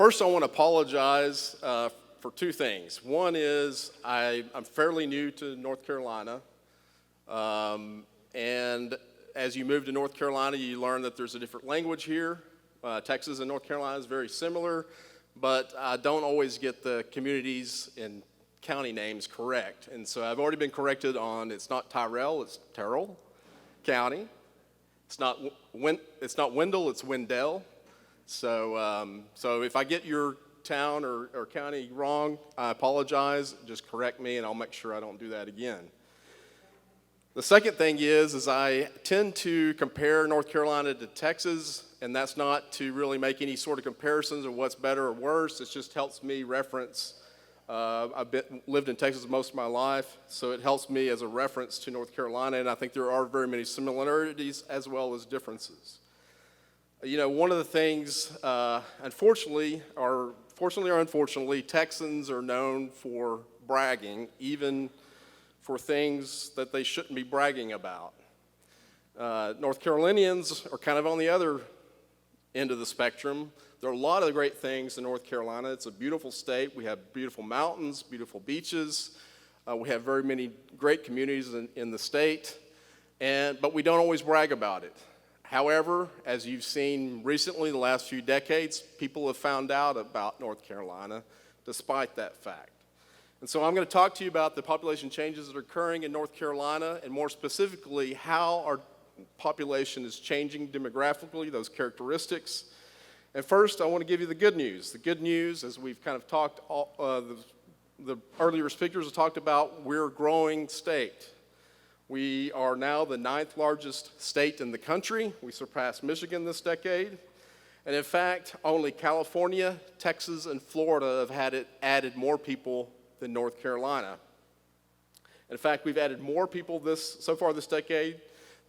First, I want to apologize for two things. One is I'm fairly new to North Carolina, and as you move to North Carolina, you learn that there's a different language here. Texas and North Carolina is very similar, but I don't always get the communities and county names correct. And so I've already been corrected on it's not Tyrell, it's Terrell County. It's not Wendell, it's Wendell. So if I get your town or county wrong, I apologize. Just correct me, and I'll make sure I don't do that again. The second thing is I tend to compare North Carolina to Texas, and that's not to really make any sort of comparisons of what's better or worse. It just helps me reference. I've lived in Texas most of my life, so it helps me as a reference to North Carolina, and I think there are very many similarities as well as differences. You know, one of the things, fortunately or unfortunately, Texans are known for bragging, even for things that they shouldn't be bragging about. North Carolinians are kind of on the other end of the spectrum. There are a lot of great things in North Carolina. It's a beautiful state. We have beautiful mountains, beautiful beaches. We have very many great communities in the state, but we don't always brag about it. However, as you've seen recently, the last few decades, people have found out about North Carolina despite that fact. And so I'm going to talk to you about the population changes that are occurring in North Carolina, and more specifically, how our population is changing demographically, those characteristics. And first, I want to give you the good news. The good news, as we've kind of talked, the earlier speakers have talked about, we're a growing state. We are now the 9th largest state in the country. We surpassed Michigan this decade. And in fact, only California, Texas, and Florida have added more people than North Carolina. In fact, we've added more people so far this decade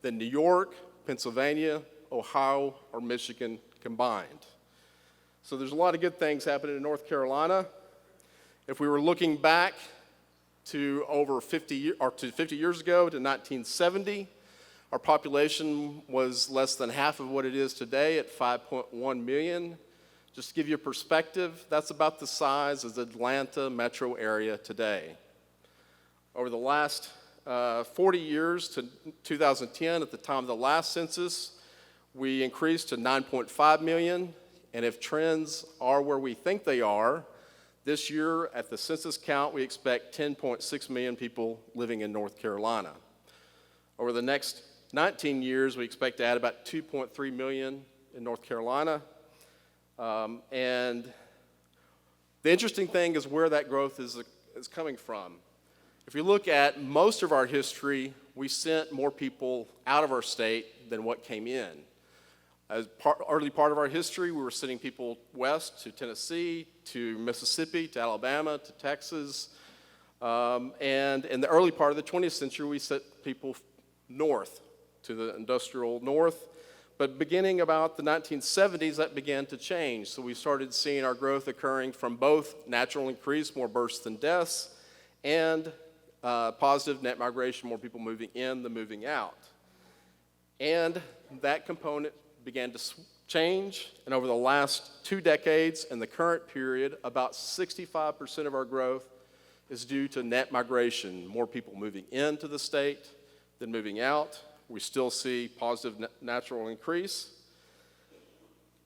than New York, Pennsylvania, Ohio, or Michigan combined. So there's a lot of good things happening in North Carolina. If we were looking back to over 50 years ago, to 1970, our population was less than half of what it is today at 5.1 million. Just to give you a perspective, that's about the size of the Atlanta metro area today. Over the last 40 years to 2010, at the time of the last census, we increased to 9.5 million, and if trends are where we think they are, this year at the census count, we expect 10.6 million people living in North Carolina. Over the next 19 years, we expect to add about 2.3 million in North Carolina. And the interesting thing is where that growth is coming from. If you look at most of our history, we sent more people out of our state than what came in. Early part of our history, we were sending people west to Tennessee, to Mississippi, to Alabama, to Texas. And in the early part of the 20th century, we sent people north, to the industrial north. But beginning about the 1970s, that began to change. So we started seeing our growth occurring from both natural increase, more births than deaths, and positive net migration, more people moving in than moving out. And that component began to change, and over the last 2 decades and the current period, about 65% of our growth is due to net migration, more people moving into the state than moving out. We still see positive natural increase.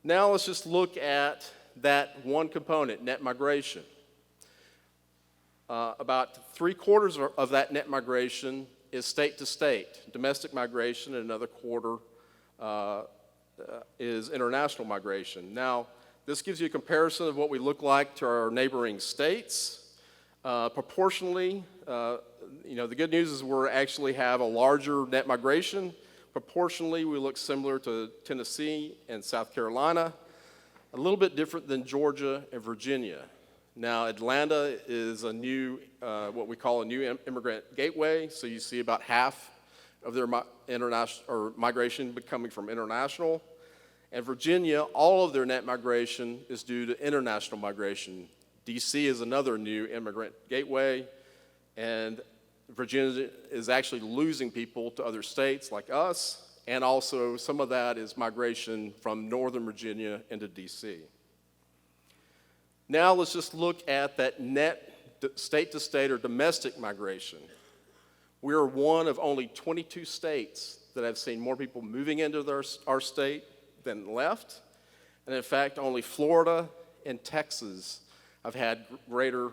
Now let's just look at that one component, net migration. About 3/4 of that net migration is state to state, domestic migration, and another quarter is international migration. Now, this gives you a comparison of what we look like to our neighboring states. Proportionally, the good news is we actually have a larger net migration. Proportionally, we look similar to Tennessee and South Carolina, a little bit different than Georgia and Virginia. Now, Atlanta is a new, what we call a new immigrant gateway, so you see about half of their migration coming from international. And Virginia, all of their net migration is due to international migration. DC is another new immigrant gateway, and Virginia is actually losing people to other states like us, and also some of that is migration from Northern Virginia into DC. Now let's just look at that net state-to-state or domestic migration. We are one of only 22 states that have seen more people moving into our state than left. And in fact, only Florida and Texas have had greater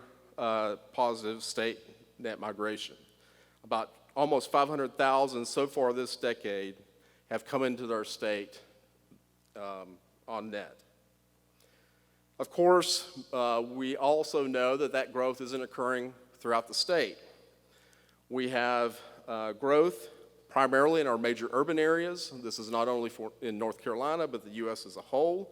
positive state net migration. About almost 500,000 so far this decade have come into our state on net. Of course, we also know that that growth isn't occurring throughout the state. We have growth primarily in our major urban areas. This is not only in North Carolina, but the U.S. as a whole.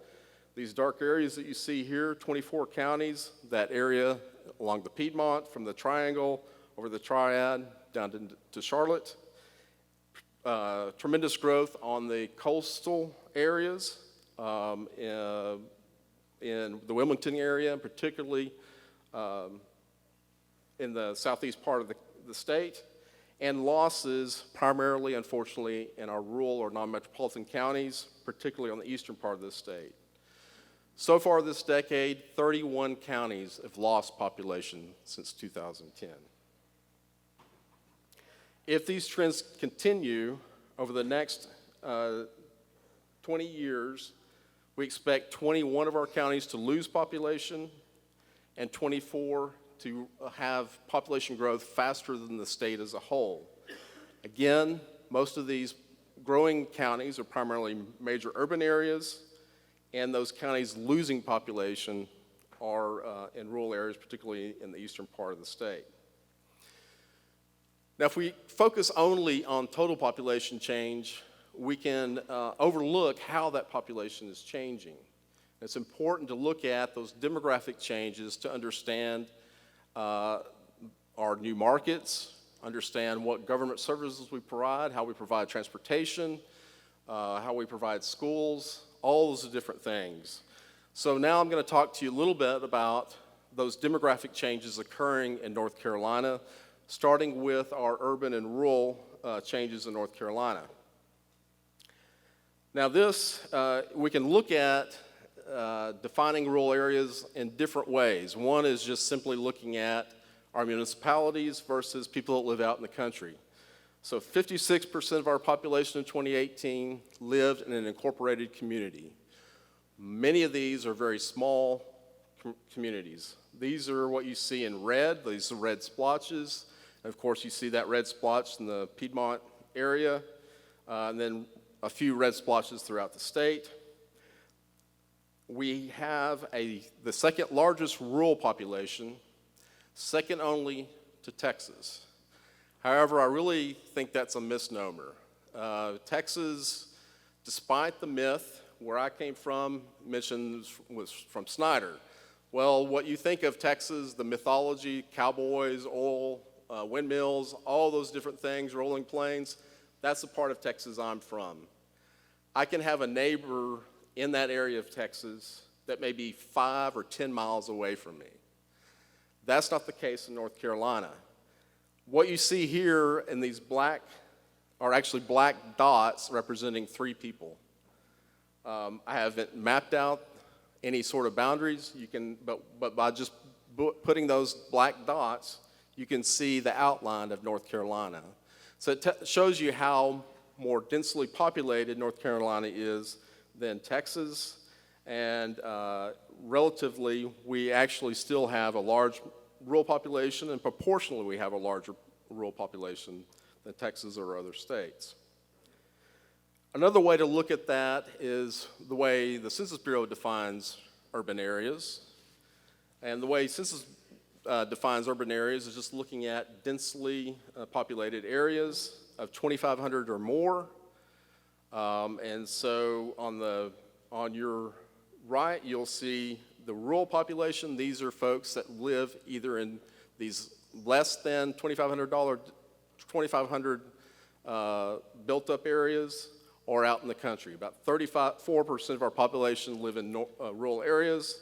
These dark areas that you see here, 24 counties, that area along the Piedmont, from the Triangle over the Triad down to Charlotte. Tremendous growth on the coastal areas, in the Wilmington area, and particularly in the southeast part of the state, and losses primarily, unfortunately, in our rural or non-metropolitan counties, particularly on the eastern part of the state. So far this decade, 31 counties have lost population since 2010. If these trends continue over the next 20 years, we expect 21 of our counties to lose population and 24 to have population growth faster than the state as a whole. Again, most of these growing counties are primarily major urban areas, and those counties losing population are in rural areas, particularly in the eastern part of the state. Now, if we focus only on total population change, we can overlook how that population is changing. It's important to look at those demographic changes to understand our new markets, understand what government services we provide, how we provide transportation, how we provide schools, all those different things. So now I'm going to talk to you a little bit about those demographic changes occurring in North Carolina, starting with our urban and rural changes in North Carolina. Now this, we can look at defining rural areas in different ways. One is just simply looking at our municipalities versus people that live out in the country. So 56% of our population in 2018 lived in an incorporated community. Many of these are very small communities. These are what you see in red. These are red splotches. And of course, you see that red splotch in the Piedmont area, and then a few red splotches throughout the state. We have the second largest rural population, second only to Texas. However, I really think that's a misnomer. Texas, despite the myth, where I came from, mentioned was from Snyder. Well, what you think of Texas, the mythology, cowboys, oil, windmills, all those different things, rolling plains, that's the part of Texas I'm from. I can have a neighbor in that area of Texas that may be 5 or 10 miles away from me. That's not the case in North Carolina. What you see here in these black, are actually black dots representing 3 people. I haven't mapped out any sort of boundaries. You can, but by just putting those black dots, you can see the outline of North Carolina. So it shows you how more densely populated North Carolina is than Texas, and relatively, we actually still have a large rural population, and proportionally, we have a larger rural population than Texas or other states. Another way to look at that is the way the Census Bureau defines urban areas. And the way Census defines urban areas is just looking at densely populated areas of 2,500 or more. And so on your right, you'll see the rural population. These are folks that live either in these less than 2,500 built-up areas or out in the country. About 4% of our population live in rural areas.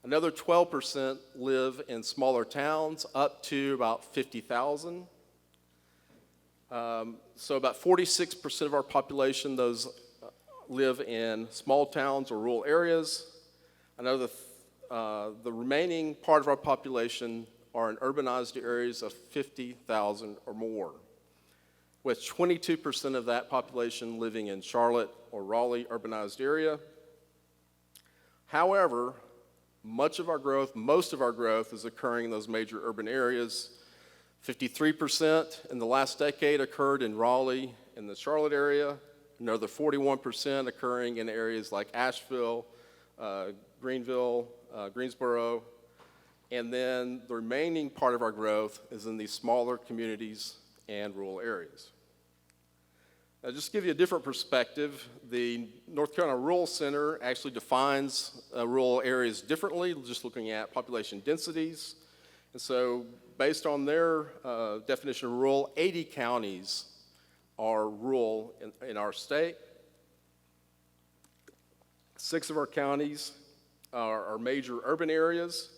Another 12% live in smaller towns, up to about 50,000. So about 46% of our population, those live in small towns or rural areas. Another the remaining part of our population are in urbanized areas of 50,000 or more, with 22% of that population living in Charlotte or Raleigh urbanized area. However, most of our growth is occurring in those major urban areas. 53% in the last decade occurred in Raleigh and the Charlotte area, another 41% occurring in areas like Asheville, Greenville, Greensboro, and then the remaining part of our growth is in these smaller communities and rural areas. Now, just to give you a different perspective, the North Carolina Rural Center actually defines rural areas differently, just looking at population densities. And so based on their definition of rural, 80 counties are rural in our state. 6 of our counties are major urban areas,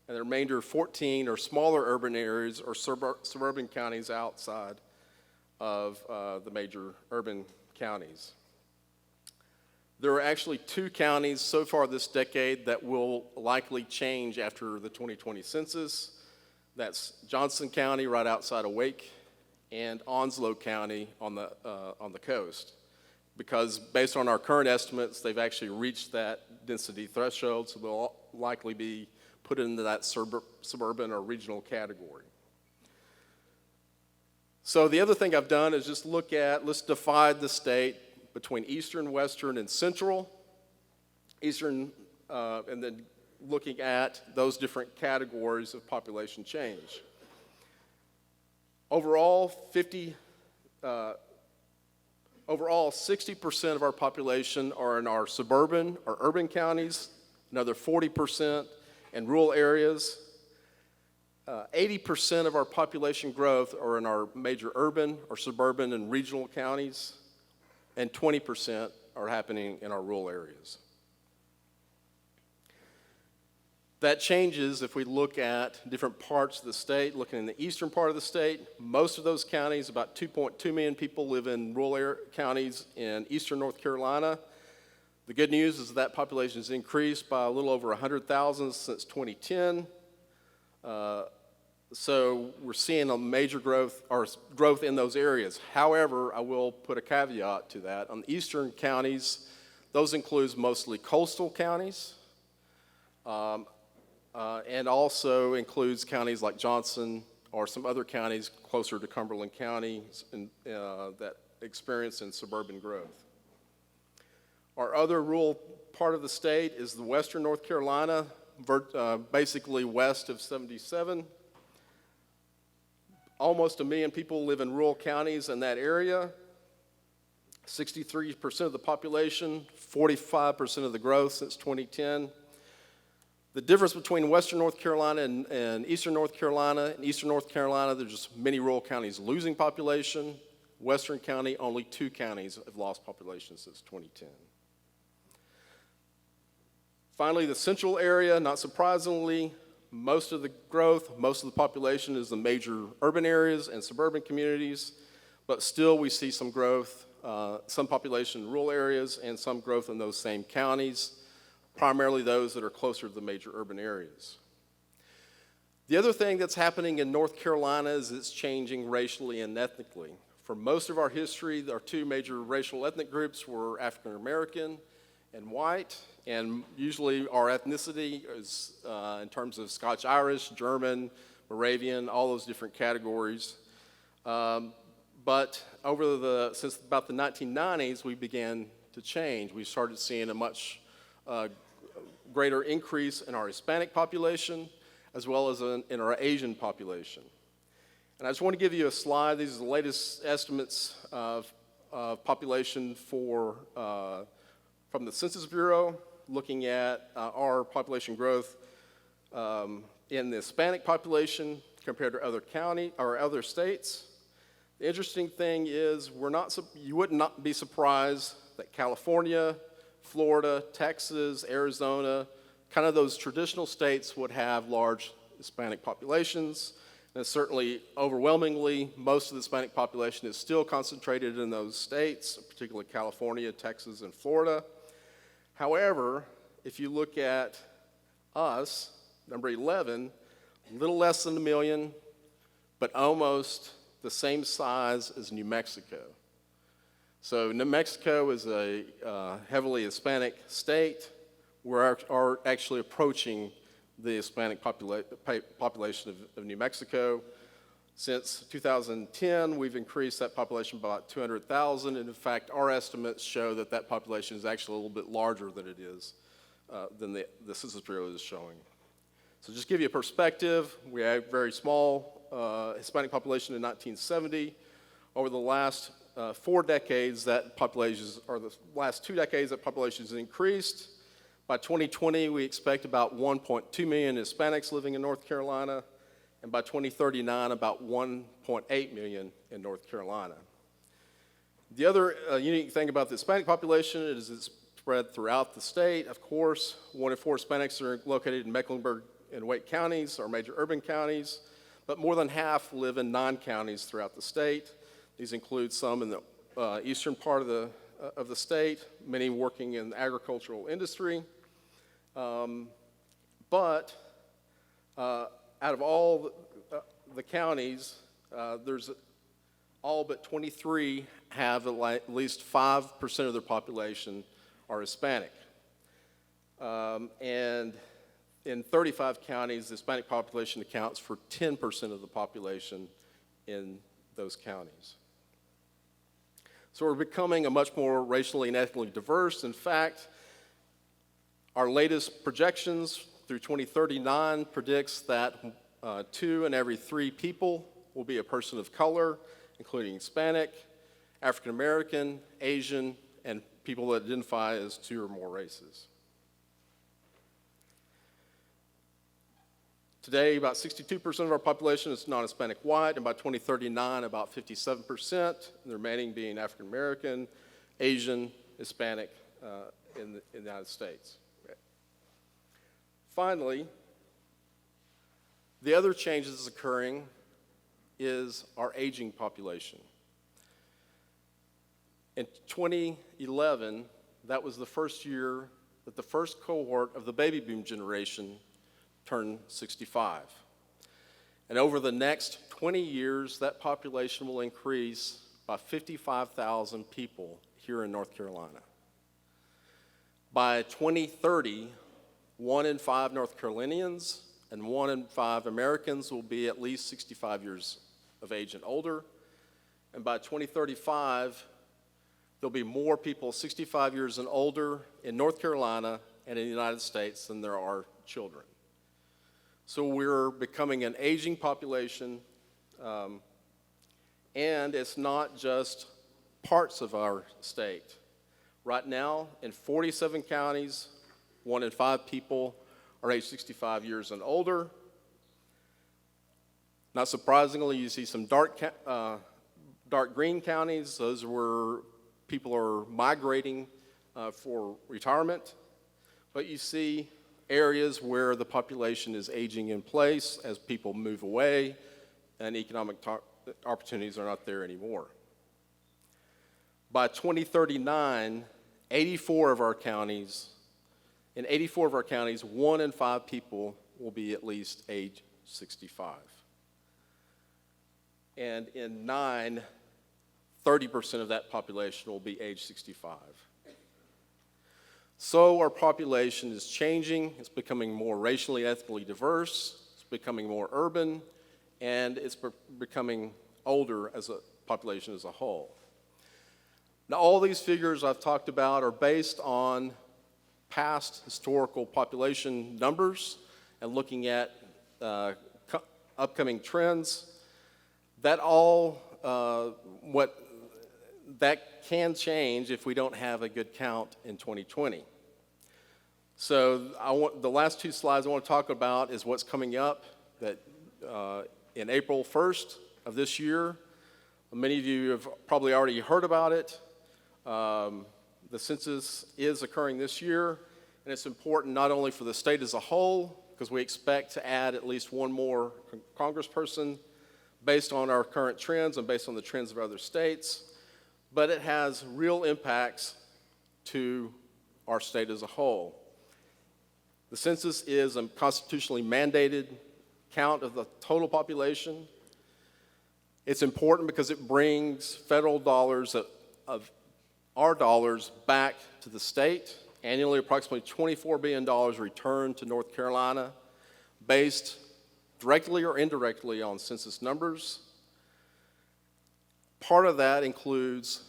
and the remainder 14 are smaller urban areas or suburban counties outside of the major urban counties. There are actually 2 counties so far this decade that will likely change after the 2020 census. That's Johnson County right outside of Wake and Onslow County on the coast, because based on our current estimates, they've actually reached that density threshold, so they'll likely be put into that suburban or regional category. So the other thing I've done is just let's divide the state between eastern, western, and central. Eastern, and then looking at those different categories of population change. Overall, 60% of our population are in our suburban or urban counties, another 40% in rural areas. 80% of our population growth are in our major urban or suburban and regional counties, and 20% are happening in our rural areas. That changes if we look at different parts of the state. Looking in the eastern part of the state, most of those counties, about 2.2 million people live in rural counties in eastern North Carolina. The good news is that population has increased by a little over 100,000 since 2010. So we're seeing a major growth in those areas. However, I will put a caveat to that. On the eastern counties, those include mostly coastal counties, and also includes counties like Johnson or some other counties closer to Cumberland County that experience in suburban growth. Our other rural part of the state is the western North Carolina, basically west of 77. Almost 1 million people live in rural counties in that area. 63% of the population, 45% of the growth since 2010. The difference between western North Carolina and eastern North Carolina, there's just many rural counties losing population. Western county, only 2 counties have lost population since 2010. Finally, the central area, not surprisingly, most of the growth, most of the population is the major urban areas and suburban communities, but still we see some growth, some population in rural areas and some growth in those same counties, primarily those that are closer to the major urban areas. The other thing that's happening in North Carolina is it's changing racially and ethnically. For most of our history, our 2 major racial ethnic groups were African American and white, and usually our ethnicity is in terms of Scotch-Irish, German, Moravian, all those different categories. But since about the 1990s, we began to change. We started seeing a much greater increase in our Hispanic population, as well as in our Asian population. And I just want to give you a slide. These are the latest estimates of population from the Census Bureau, looking at our population growth in the Hispanic population compared to other states. The interesting thing is you would not be surprised that California, Florida, Texas, Arizona, kind of those traditional states would have large Hispanic populations. And certainly, overwhelmingly, most of the Hispanic population is still concentrated in those states, particularly California, Texas, and Florida. However, if you look at Us, number 11, a little less than 1 million, but almost the same size as New Mexico. So New Mexico is a heavily Hispanic state. We're actually approaching the Hispanic population of New Mexico. Since 2010, we've increased that population by about 200,000, and in fact, our estimates show that that population is actually a little bit larger than it is, than the Census Bureau is showing. So just to give you a perspective, we had a very small Hispanic population in 1970. Over the last 4 decades, that population, or the last 2 decades, that population has increased. By 2020, we expect about 1.2 million Hispanics living in North Carolina, and by 2039, about 1.8 million in North Carolina. The other unique thing about the Hispanic population is it's spread throughout the state. Of course, 1 in 4 Hispanics are located in Mecklenburg and Wake counties, our major urban counties, but more than half live in 9 counties throughout the state. These include some in the eastern part of the state, many working in the agricultural industry. But out of all the counties, there's all but 23 have at least 5% of their population are Hispanic. And in 35 counties, the Hispanic population accounts for 10% of the population in those counties. So we're becoming a much more racially and ethnically diverse. In fact, our latest projections through 2039 predicts that 2 in every 3 people will be a person of color, including Hispanic, African American, Asian, and people that identify as 2 or more races. Today, about 62% of our population is non-Hispanic white, and by 2039, about 57%, and the remaining being African American, Asian, Hispanic in the United States. Okay. Finally, the other change that's occurring is our aging population. In 2011, that was the first year that the first cohort of the baby boom generation turned 65. And over the next 20 years, that population will increase by 55,000 people here in North Carolina. By 2030, 1 in 5 North Carolinians and 1 in 5 Americans will be at least 65 years of age and older. And by 2035, there'll be more people 65 years and older in North Carolina and in the United States than there are children. So we're becoming an aging population, and it's not just parts of our state. Right now, in 47 counties, 1 in 5 people are age 65 years and older. Not surprisingly, you see some dark green counties. Those are where people are migrating for retirement. But you see areas where the population is aging in place as people move away and economic opportunities are not there anymore. By 2039, in 84 of our counties, 1 in 5 people will be at least age 65. And in 9, 30% of that population will be age 65. So our population is changing. It's becoming more racially, ethnically diverse. It's becoming more urban, and it's becoming older as a population as a whole. Now, all these figures I've talked about are based on past historical population numbers and looking at upcoming trends. That can change if we don't have a good count in 2020. So the last 2 slides I want to talk about is what's coming up that in April 1st of this year. Many of you have probably already heard about it. The census is occurring this year, and it's important not only for the state as a whole, because we expect to add at least 1 more congressperson based on our current trends and based on the trends of other states, but it has real impacts to our state as a whole. The census is a constitutionally mandated count of the total population. It's important because it brings federal dollars of our dollars back to the state. Annually, approximately $24 billion return to North Carolina based directly or indirectly on census numbers. Part of that includes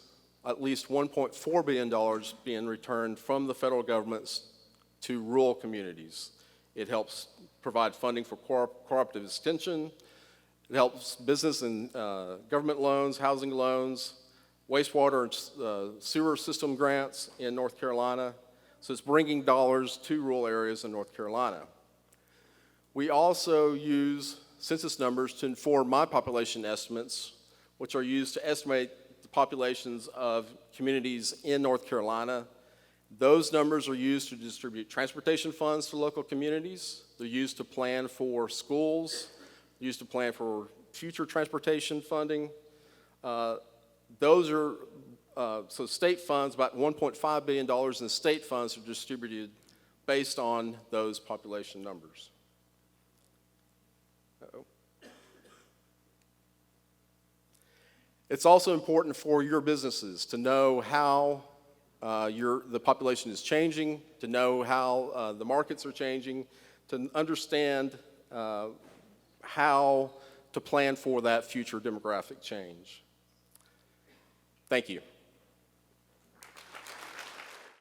at least $1.4 billion being returned from the federal government to rural communities. It helps provide funding for cooperative extension. It helps business and government loans, housing loans, wastewater and sewer system grants in North Carolina. So it's bringing dollars to rural areas in North Carolina. We also use census numbers to inform my population estimates, which are used to estimate the populations of communities in North Carolina. Those numbers are used to distribute transportation funds to local communities. They're used to plan for schools, used to plan for future transportation funding. Those are, so state funds, about $1.5 billion in state funds are distributed based on those population numbers. Uh-oh. It's also important for your businesses to know how the population is changing, to know how the markets are changing, to understand how to plan for that future demographic change. Thank you.